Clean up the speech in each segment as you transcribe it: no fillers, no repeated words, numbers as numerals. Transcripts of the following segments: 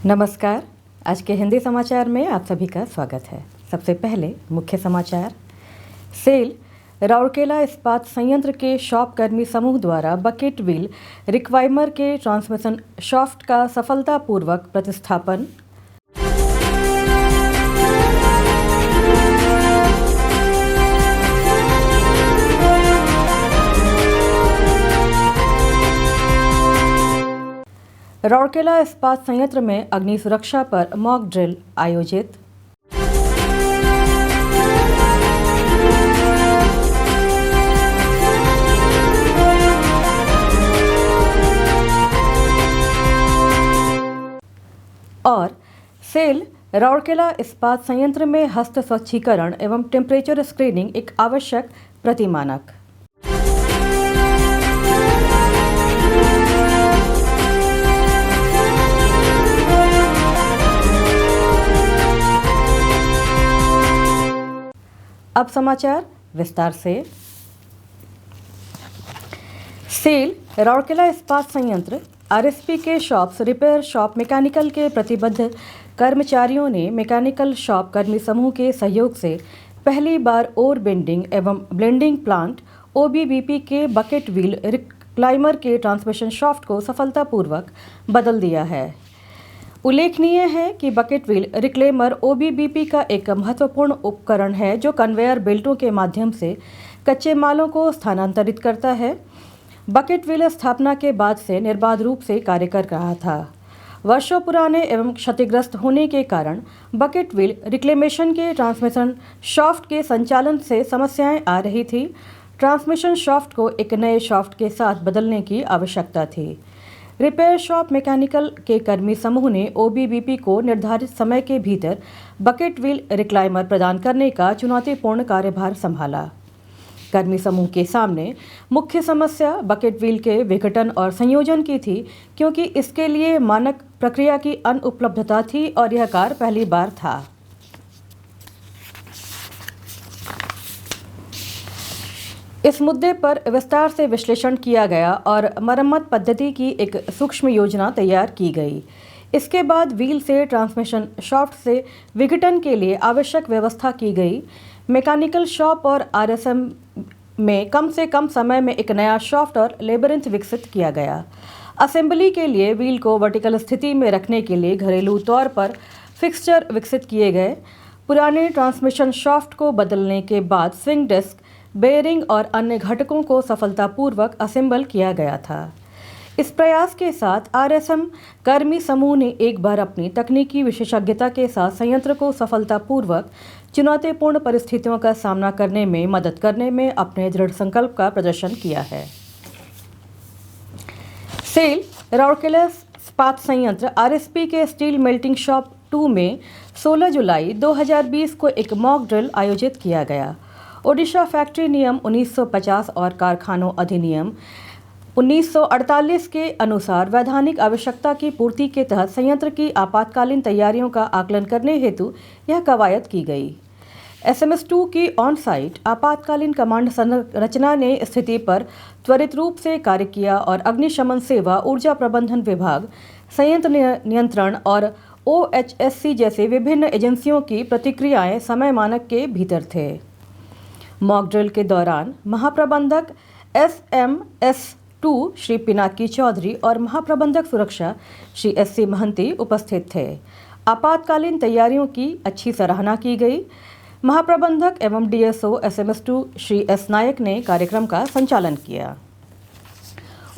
नमस्कार। आज के हिंदी समाचार में आप सभी का स्वागत है। सबसे पहले मुख्य समाचार। सेल राउरकेला इस्पात संयंत्र के शॉप कर्मी समूह द्वारा बकेट व्हील रिक्वाइमर के ट्रांसमिशन शाफ्ट का सफलतापूर्वक प्रतिस्थापन। राउरकेला इस्पात संयंत्र में अग्नि सुरक्षा पर मॉक ड्रिल आयोजित। और सेल राउरकेला इस्पात संयंत्र में हस्त स्वच्छीकरण एवं टेम्परेचर स्क्रीनिंग एक आवश्यक प्रतिमानक। अब समाचार विस्तार से। सेल राउरकेला इस्पात संयंत्र आरएसपी के शॉप्स रिपेयर शॉप मैकेनिकल के प्रतिबद्ध कर्मचारियों ने मैकेनिकल शॉप कर्मी समूह के सहयोग से पहली बार ओर बेंडिंग एवं ब्लेंडिंग प्लांट ओबीबीपी के बकेट व्हील रिक्लाइमर के ट्रांसमिशन शाफ्ट को सफलतापूर्वक बदल दिया है। उल्लेखनीय है कि बकेट व्हील रिक्लेमर ओबीबीपी का एक महत्वपूर्ण उपकरण है जो कन्वेयर बेल्टों के माध्यम से कच्चे मालों को स्थानांतरित करता है। बकेट व्हील स्थापना के बाद से निर्बाध रूप से कार्य कर रहा था। वर्षों पुराने एवं क्षतिग्रस्त होने के कारण बकेट व्हील रिक्लेमेशन के ट्रांसमिशन शाफ्ट के संचालन से समस्याएं आ रही थी। ट्रांसमिशन शाफ्ट को एक नए शाफ्ट के साथ बदलने की आवश्यकता थी। रिपेयर शॉप मैकेनिकल के कर्मी समूह ने ओबीबीपी को निर्धारित समय के भीतर बकेट व्हील रिक्लाइमर प्रदान करने का चुनौतीपूर्ण कार्यभार संभाला। कर्मी समूह के सामने मुख्य समस्या बकेट व्हील के विघटन और संयोजन की थी, क्योंकि इसके लिए मानक प्रक्रिया की अनुपलब्धता थी और यह कार्य पहली बार था। इस मुद्दे पर विस्तार से विश्लेषण किया गया और मरम्मत पद्धति की एक सूक्ष्म योजना तैयार की गई। इसके बाद व्हील से ट्रांसमिशन शाफ्ट से विघटन के लिए आवश्यक व्यवस्था की गई। मैकेनिकल शॉप और आरएसएम में कम से कम समय में एक नया शाफ्ट और लेबरिंथ विकसित किया गया। असेंबली के लिए व्हील को वर्टिकल स्थिति में रखने के लिए घरेलू तौर पर फिक्सचर विकसित किए गए। पुराने ट्रांसमिशन शाफ्ट को बदलने के बाद स्विंग डिस्क, बेयरिंग और अन्य घटकों को सफलतापूर्वक असेंबल किया गया था। इस प्रयास के साथ आरएसएम कर्मी समूह ने एक बार अपनी तकनीकी विशेषज्ञता के साथ संयंत्र को सफलतापूर्वक चुनौतीपूर्ण परिस्थितियों का सामना करने में मदद करने में अपने दृढ़ संकल्प का प्रदर्शन किया है। सेल राउरकेला इस्पात संयंत्र आरएसपी के स्टील मेल्टिंग शॉप 2 में 16 जुलाई 2020 को एक मॉक ड्रिल आयोजित किया गया। ओडिशा फैक्ट्री नियम 1950 और कारखानों अधिनियम 1948 के अनुसार वैधानिक आवश्यकता की पूर्ति के तहत संयंत्र की आपातकालीन तैयारियों का आकलन करने हेतु यह कवायद की गई। SMS-2 की ऑन साइट आपातकालीन कमांड संरचना ने स्थिति पर त्वरित रूप से कार्य किया और अग्निशमन सेवा, ऊर्जा प्रबंधन विभाग, संयंत्र नियंत्रण और OHSC जैसे विभिन्न एजेंसियों की प्रतिक्रियाएं समय मानक के भीतर थे। मॉक ड्रिल के दौरान महाप्रबंधक SMS-2 श्री पिनाकी चौधरी और महाप्रबंधक सुरक्षा श्री SC महंती उपस्थित थे। आपातकालीन तैयारियों की अच्छी सराहना की गई। महाप्रबंधक एवं DSO SMS-2 श्री S नायक ने कार्यक्रम का संचालन किया।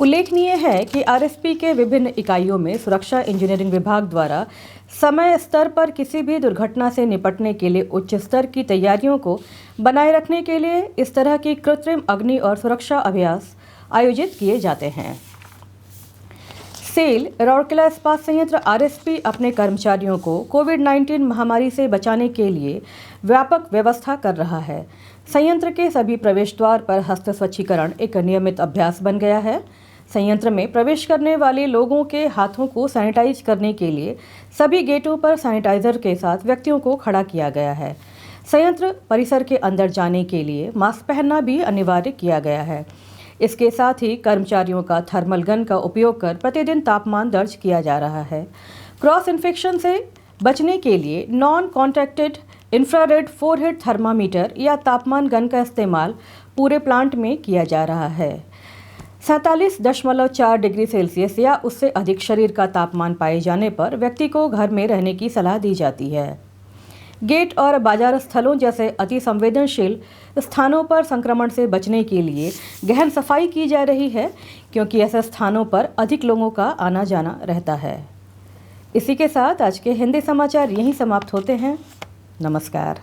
उल्लेखनीय है कि आरएसपी के विभिन्न इकाइयों में सुरक्षा इंजीनियरिंग विभाग द्वारा समय स्तर पर किसी भी दुर्घटना से निपटने के लिए उच्च स्तर की तैयारियों को बनाए रखने के लिए इस तरह की कृत्रिम अग्नि और सुरक्षा अभ्यास आयोजित किए जाते हैं। सेल राउरकेला इस्पात संयंत्र आरएसपी अपने कर्मचारियों को कोविड-19 महामारी से बचाने के लिए व्यापक व्यवस्था कर रहा है। संयंत्र के सभी प्रवेश द्वार पर हस्त स्वच्छीकरण एक नियमित अभ्यास बन गया है। संयंत्र में प्रवेश करने वाले लोगों के हाथों को सैनिटाइज करने के लिए सभी गेटों पर सैनिटाइजर के साथ व्यक्तियों को खड़ा किया गया है। संयंत्र परिसर के अंदर जाने के लिए मास्क पहनना भी अनिवार्य किया गया है। इसके साथ ही कर्मचारियों का थर्मल गन का उपयोग कर प्रतिदिन तापमान दर्ज किया जा रहा है। क्रॉस इन्फेक्शन से बचने के लिए non contacted infrared forehead thermometer या तापमान गन का इस्तेमाल पूरे प्लांट में किया जा रहा है। 47.4 डिग्री सेल्सियस या उससे अधिक शरीर का तापमान पाए जाने पर व्यक्ति को घर में रहने की सलाह दी जाती है। गेट और बाजार स्थलों जैसे अति संवेदनशील स्थानों पर संक्रमण से बचने के लिए गहन सफाई की जा रही है, क्योंकि ऐसे स्थानों पर अधिक लोगों का आना जाना रहता है। इसी के साथ आज के हिंदी समाचार यहीं समाप्त होते हैं। नमस्कार।